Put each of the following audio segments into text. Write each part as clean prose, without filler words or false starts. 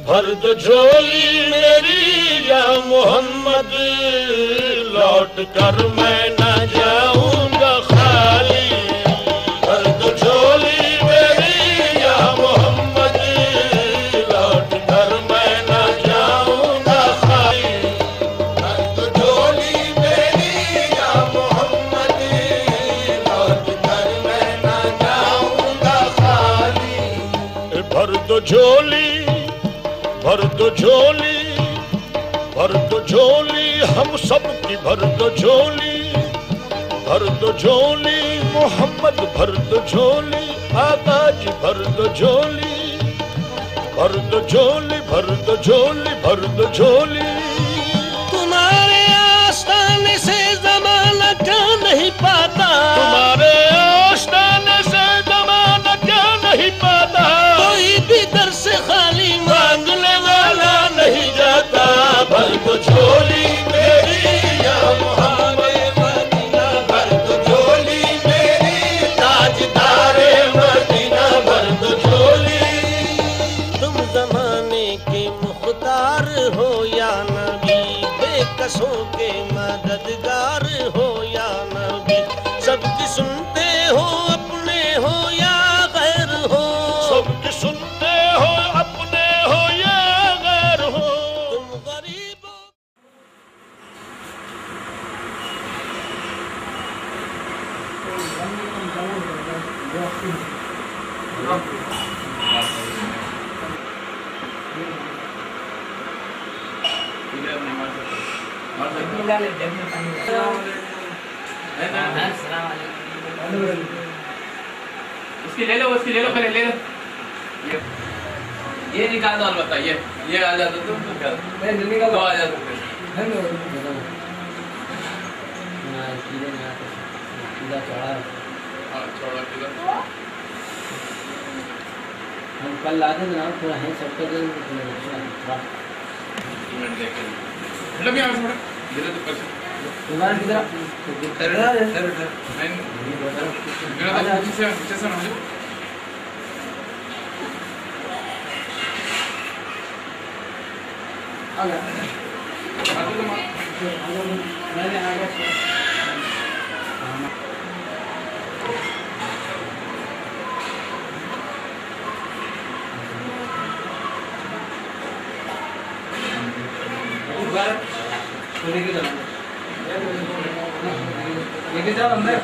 بھر دو جھولی میری یا محمد، لوٹ کر میں نہ جاؤں گا خالی۔ بھر دو جھولی میری یا محمد، لوٹ کر میں نہ جاؤں گا خالی۔ بھر دو جھولی میری یا محمد، لوٹ کر میں نہ جاؤں گا خالی۔ بھر دو جھولی، بھر دو جھولی، بھر دو جھولی ہم سب کی، بھر دو جھولی، بھر دو جھولی محمد، بھر دو جھولی آقا جی، بھر دو جھولی، بھر دو جھولی، بھر دو جھولی، بھر دو جھولی۔ تمہارے آستانے سے زمانہ کیا نہیں پاتا، تمہارے آستانے سے زمانہ کیا نہیں پاتا، کوئی بھی در سے خالی مانگنے والا نہیں جاتا۔ بھر دو جھولی میری یا محمد مدینہ، بھر دو جھولی میری تاجدار مدینہ، بھر دو جھولی۔ تم زمانے کے مختار ہو یا نبی، بے کسوں کے مددگار ہو یا نبی، سب کی سنتے ہو اپنے ہو یا غیر ہو، سب کی سنتے ہو اپنے ہو یا غیر ہو، تم غریب ہو۔ اس کی لے لو، اس کی لے لو، پہلے لے لو، یہ نکال دو البتہ، یہ آ جاتا تو دو آ جاتا ہم کل لاتے تھے نا، تھوڑا ہے سب کا لے کے جاؤ اندر۔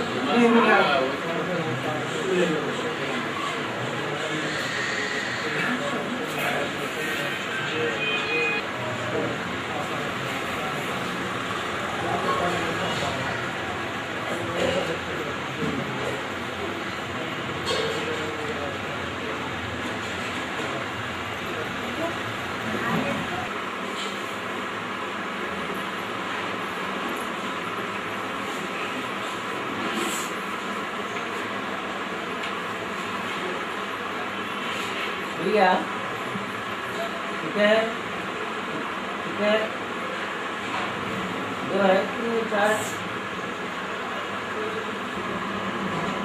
ٹھیک ہے، ٹھیک ہے، ٹھیک ہے، دو ہے، تین چار،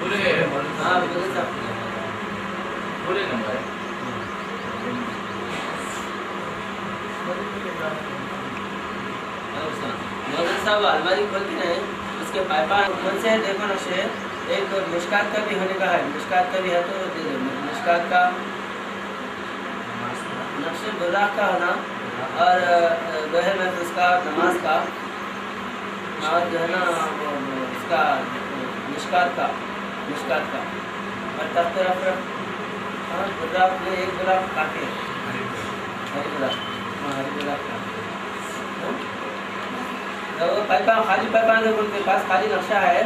پورے ہاں بولے صاحب پورے نمبر ہے۔ مولانا صاحب الماری کھول کے نہیں، اس کے پائپان کون سے دیکھو نقشے، ایک مشکات کا بھی ہونے کا ہے، مشکات کا بھی ہے تو دے دو، مشکات کا نقش براق کا ہونا، اور گوہر محفوظ کا، نماز کا، اور جو ہے نا اس کا مشکات کا، مشکات کا، اور تخت رفرف، اور براق میں ایک براق کافی ہے، ہری براق، ہاں ہری براق کا، وہ پائپان خالی پائپان ہے، ان کے پاس خالی نقشہ ہے۔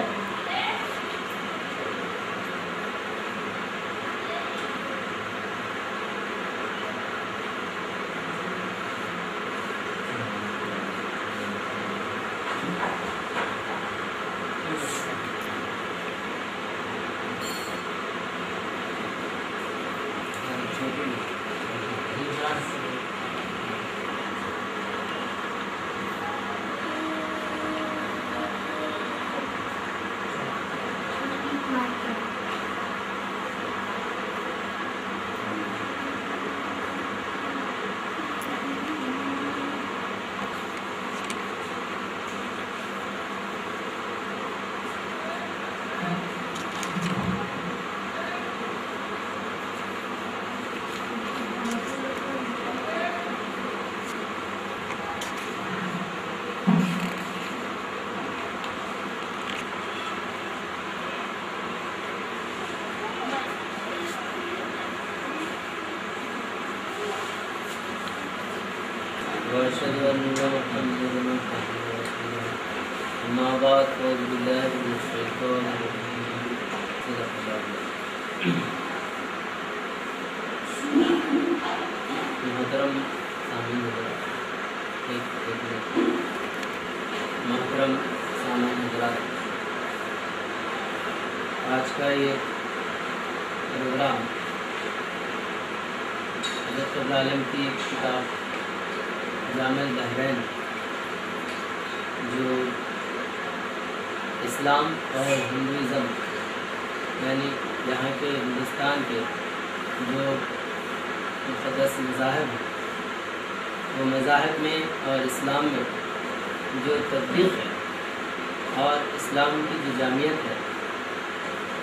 وأشهد أن محمدا عبده ورسوله أما بعد فأعوذ بالله من الشيطان الرجيم صدق الله العظيم محترم سامعین حضرات محترم سامعین حضرات آج کا یہ پروگرام حضرت قبل عالم کی ایک کتاب جامع البحرین جو اسلام اور ہندوازم یعنی یہاں کے ہندوستان کے جو مقدس مذاہب ہیں وہ مذاہب میں اور اسلام میں جو تطبیق ہے اور اسلام کی جو جامعیت ہے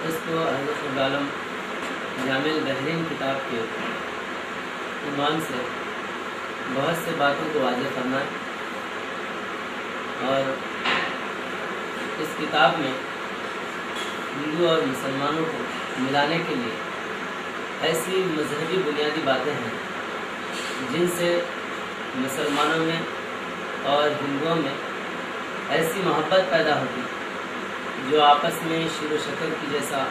اس کو حضرت قبل عالم جامع البحرین کتاب کے عنوان سے بہت سے باتوں کو واضح کرنا ہے اور اس کتاب میں ہندو اور مسلمانوں کو ملانے کے لیے ایسی مذہبی بنیادی باتیں ہیں جن سے مسلمانوں میں اور ہندوؤں میں ایسی محبت پیدا ہوتی جو آپس میں شیر و شکر کی جیسا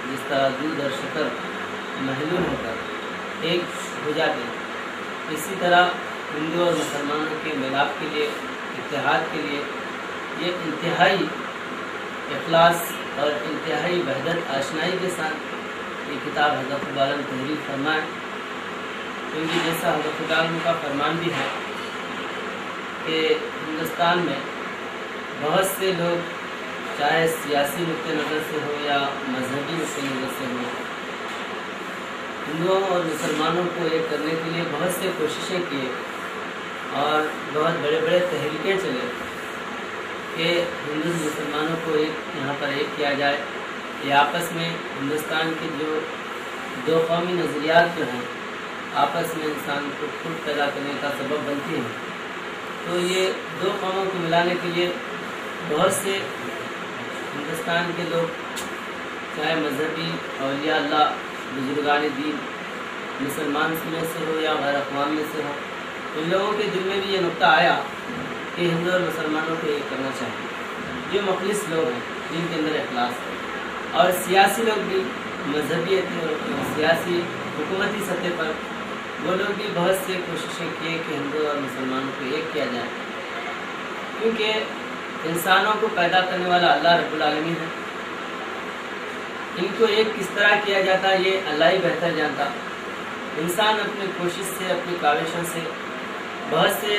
جس طرح دودھ اور شکر محلول ہو کر ایک ہو جاتے اسی طرح ہندو اور مسلمانوں کے ملاپ کے لیے اتحاد کے لیے یہ انتہائی اخلاص اور انتہائی وحدت آشنائی کے ساتھ یہ کتاب حضرت قبل عالم تحریر فرمائے کیونکہ جیسا حضرت قبل عالم کا فرمان بھی ہے کہ ہندوستان میں بہت سے لوگ چاہے سیاسی نقطۂ نظر سے ہو یا مذہبی نقطۂ نظر سے ہو ہندوؤں اور مسلمانوں کو ایک کرنے کے لیے بہت سے کوششیں کیے اور بہت بڑے بڑے تحریکیں چلے کہ ہندو مسلمانوں کو ایک یہاں پر ایک کیا جائے یہ آپس میں ہندوستان کے جو دو قومی نظریات جو ہیں آپس میں انسان کو خود پیدا کرنے کا سبب بنتی ہیں تو یہ دو قوموں کو ملانے کے لیے بہت سے ہندوستان کے لوگ چاہے مذہبی اولیاء اللہ بزرگان دین مسلمان میں سے ہو یا غیر اقوام میں سے ہو ان لوگوں کے دل میں بھی یہ نقطہ آیا کہ ہندو اور مسلمانوں کو ایک کرنا چاہیے جو مخلص لوگ ہیں جن کے اندر اخلاص ہے اور سیاسی لوگ بھی مذہبی اور سیاسی حکومتی سطح پر وہ لوگ بھی بہت سے کوششیں کیے کہ ہندو اور مسلمانوں کو ایک کیا جائے کیونکہ انسانوں کو پیدا کرنے والا اللہ رب العالمین ہے ان کو ایک کس طرح کیا جاتا یہ اللہ ہی بہتر جانتا انسان اپنی کوشش سے اپنی کاوشوں سے بہت سے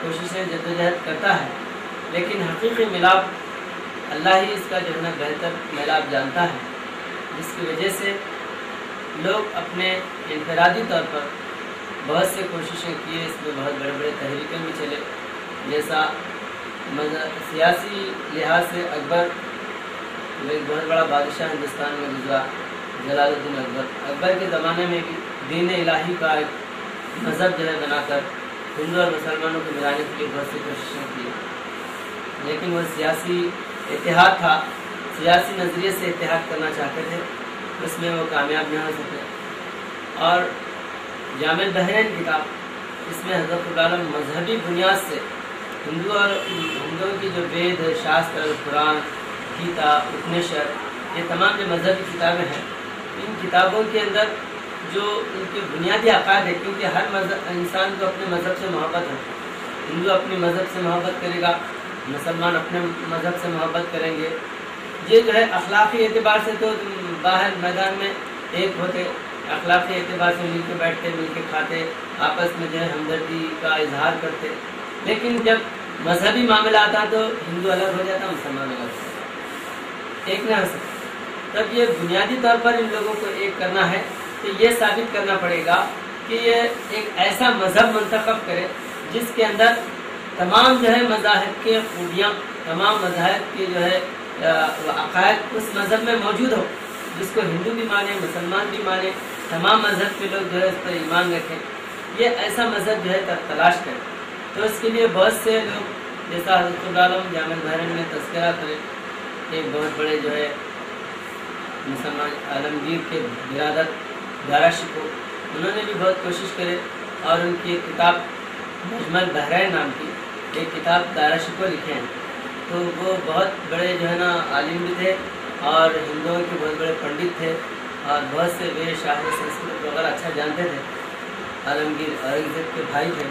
کوششیں جدوجہد کرتا ہے لیکن حقیقی ملاپ اللہ ہی اس کا جو ہے نا بہتر ملاپ جانتا ہے جس کی وجہ سے لوگ اپنے انفرادی طور پر بہت سے کوششیں کیے اس میں بہت بڑے بڑے تحریکیں بھی چلے جیسا سیاسی لحاظ سے اکبر ایک بہت بڑا بادشاہ ہندوستان میں گزرا جلال الدین اکبر کے زمانے میں بھی دین الہی کا ایک مذہب جو ہے بنا کر ہندو اور مسلمانوں کو ملانے کے لیے بہت سی کوششیں کی لیکن وہ سیاسی اتحاد تھا سیاسی نظریے سے اتحاد کرنا چاہتے تھے اس میں وہ کامیاب نہ ہو سکے اور جامع البحرین کتاب اس میں حضرت قبل عالم مذہبی بنیاد سے ہندوؤں کی جو وید شاستر قرآن گیتا اپنشد یہ تمام جو مذہبی کتابیں ہیں ان کتابوں کے اندر جو ان کے بنیادی عقائد ہے کیونکہ ہر انسان کو اپنے مذہب سے محبت ہے ہندو اپنے مذہب سے محبت کرے گا مسلمان اپنے مذہب سے محبت کریں گے یہ جو ہے اخلاقی اعتبار سے تو باہر میدان میں ایک ہوتے اخلاقی اعتبار سے مل کے بیٹھتے مل کے کھاتے آپس میں جو ہے ہمدردی کا اظہار کرتے لیکن جب مذہبی معاملہ آتا تو ہندو الگ ہو جاتا مسلمان الگ ہو جاتا ایک نہ ہو سکتا تب یہ بنیادی طور پر ان لوگوں کو ایک کرنا ہے تو یہ ثابت کرنا پڑے گا کہ یہ ایک ایسا مذہب منتخب کرے جس کے اندر تمام جو ہے مذاہب کے خوبیاں تمام مذاہب کے جو ہے عقائد اس مذہب میں موجود ہو جس کو ہندو بھی مانے مسلمان بھی مانے تمام مذہب کے لوگ جو ہے اس پر ایمان رکھیں یہ ایسا مذہب جو ہے تلاش کریں تو اس کے لیے بہت سے لوگ جیسا حضرت قبل عالم جامع البحرین میں تذکرہ کریں ایک بہت بڑے جو ہے مسلمان عالمگیر کے برادر دارا شکو انہوں نے بھی بہت کوشش کرے اور ان کی ایک کتاب مجمل بحرین نام کی ایک کتاب دارا شکوہ لکھے ہیں. تو وہ بہت بڑے جو ہے نا عالم بھی تھے اور ہندوؤں کے بہت بڑے پنڈت تھے اور بہت سے ویر شاعر سنسکرت وغیرہ اچھا جانتے تھے. عالمگیر اورنگزیب کے بھائی تھے.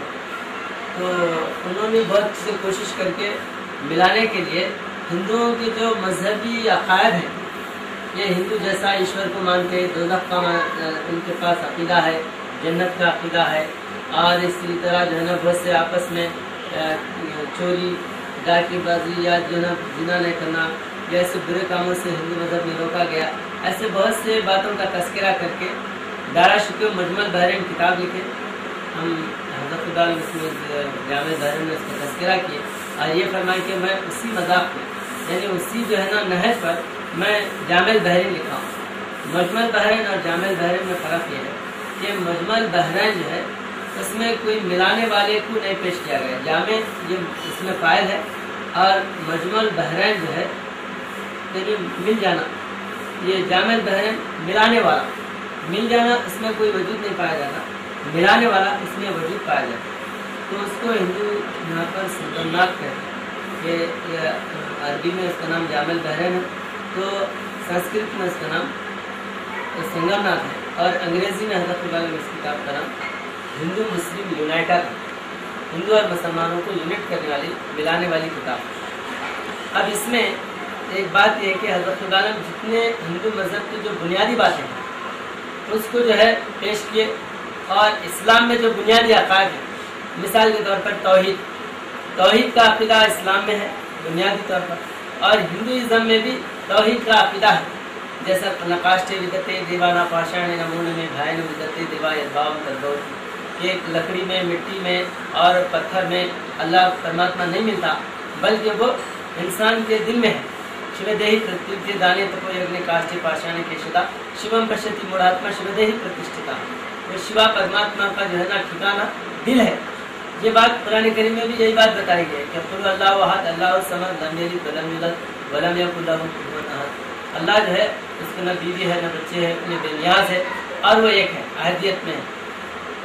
تو انہوں نے بہت سے کوشش کر کے ملانے کے لیے ہندوؤں کے جو مذہبی عقائد ہیں، یہ ہندو جیسا ایشور کو مانتے، دوزخ کا ان کے پاس عقیدہ ہے، جنت کا عقیدہ ہے، اور اسی طرح جو ہے نا بہت سے آپس میں چوری ڈاکی بازی یا جو ہے نا زنا نہیں کرنا یا ایسے برے کاموں سے ہندو مذہب میں روکا گیا. ایسے بہت سے باتوں کا تذکرہ کر کے دارا شکوہ مجمل بحرین کتاب لکھے. ہم حضرت خدا جامع بحرین میں اس کا تذکرہ کیے اور یہ فرمائے کہ میں اسی مذاق میں یعنی اسی جو ہے نا نہج پر میں جامع بحرین لکھا ہوں. مجمل بحرین اور جامع بحرین میں فرق یہ ہے کہ مجمل بحرین جو ہے اس میں کوئی ملانے والے کو نہیں پیش کیا گیا. جامع یہ اس میں فاعل ہے اور مجمل بحرین جو ہے یعنی مل جانا. یہ جامع بحرین ملانے والا، مل جانا اس میں کوئی وجود نہیں پایا جاتا، ملانے والا اس میں وجود پایا جاتا. تو اس کو ہندو یہاں پر سنگمنات کہتے ہیں کہ عربی میں اس کا نام جامع بحرین ہے، تو سنسکرت میں اس کا نام سنگمنات ہے، اور انگریزی میں حضرت اللہ نے اس کتاب کا نام ہندو مسلم یونائٹر، ہندو اور مسلمانوں کو یونٹ کرنے والی ملانے والی کتاب. اب اس میں ایک بات یہ ہے کہ حضرت اللہ نے جتنے ہندو مذہب کی جو بنیادی باتیں ہیں اس کو جو ہے پیش کیے، اور اسلام میں جو بنیادی عقائد ہیں، مثال کے طور پر توحید کا عقیدہ اسلام میں ہے بنیادی طور پر، اور ہندوازم میں بھی توحید کا عقیدہ ہے. جیسا نقاشتے ودتے دیوانا پاشانے نمونے میں بھائن ودتے دیوا یدباؤ تردو، کہ لکڑی میں، مٹی میں اور پتھر میں اللہ پرماتما نہیں ملتا بلکہ وہ انسان کے دل میں ہے. شیو دیہی پرتیوتی دانے تپو یگنے کاشتے پاشانے کے شدا شیوم پشتی موڑاتما شیو دیہی پرتشٹھتا. وہ شیوا پرماتما کا جو ہے نا ٹھکانہ دل ہے. یہ بات قرآن کریم میں بھی یہی بات بتائی گئی کہ قل اللہ احد اللہ الصمد لم یلد ولم یولد ولم یکن لہ کفوا احد. اللہ جو ہے اس کو نہ بیوی ہے نہ بچے ہے، یہ بے نیاز ہے اور وہ ایک ہے، احدیت میں ہے.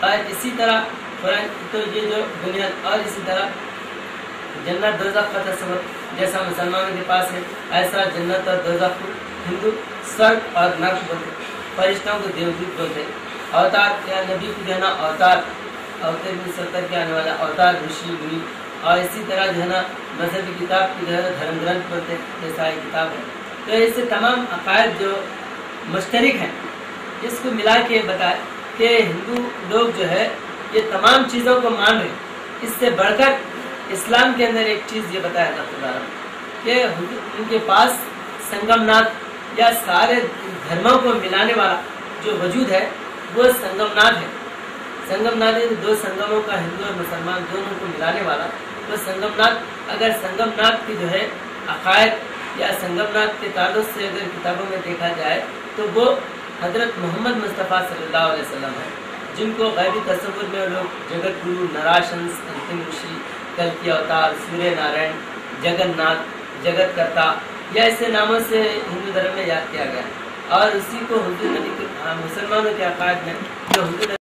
اور اسی طرح قرآن تو یہ جو بنیاد، اور اسی طرح جنت دوزخ کا تصور جیسا مسلمانوں کے پاس ہے، ایسا جنت اور دوزخ کو ہندو سرگ اور نرک بولتے، فرشتوں کو دیودوت بولتے. اوتار یا نبی کو جو ہے نا اوتار 70 کے آنے والا اوتار رشی منی، اور اسی طرح جو ہے نا مذہبی کتاب کی جو ہے دھرم گرنتھ بولتے، جیسا یہ کتاب ہے. تو ایسے تمام عقائد جو مشترک ہیں اس کو ملا کے بتائے کہ ہندو لوگ جو ہے یہ تمام چیزوں کو مان رہے. اس سے بڑھ کر اسلام کے اندر ایک چیز یہ بتایا جاتا ہے کہ ان کے پاس سنگمنات یا سارے دھرموں کو ملانے والا جو وجود ہے وہ سنگمنات ہے. سنگمنات ہے دو سنگموں کا، ہندو اور مسلمان دونوں کو ملانے والا وہ سنگمنات. اگر سنگمنات کی جو ہے عقائد یا سنگمنات کے تعلق سے اگر کتابوں میں دیکھا جائے تو وہ حضرت محمد مصطفیٰ صلی اللہ علیہ وسلم ہے، جن کو غیبی تصور میں لوگ جگت گرو، نراشنس، انتم رشی، کلکی اوتار، سوریہ نارائن، جگن ناتھ، جگت کرتا، یا ایسے ناموں سے ہندو دھرم میں یاد کیا گیا. اور اسی کو مسلمانوں کے عقائد میں جو ہندو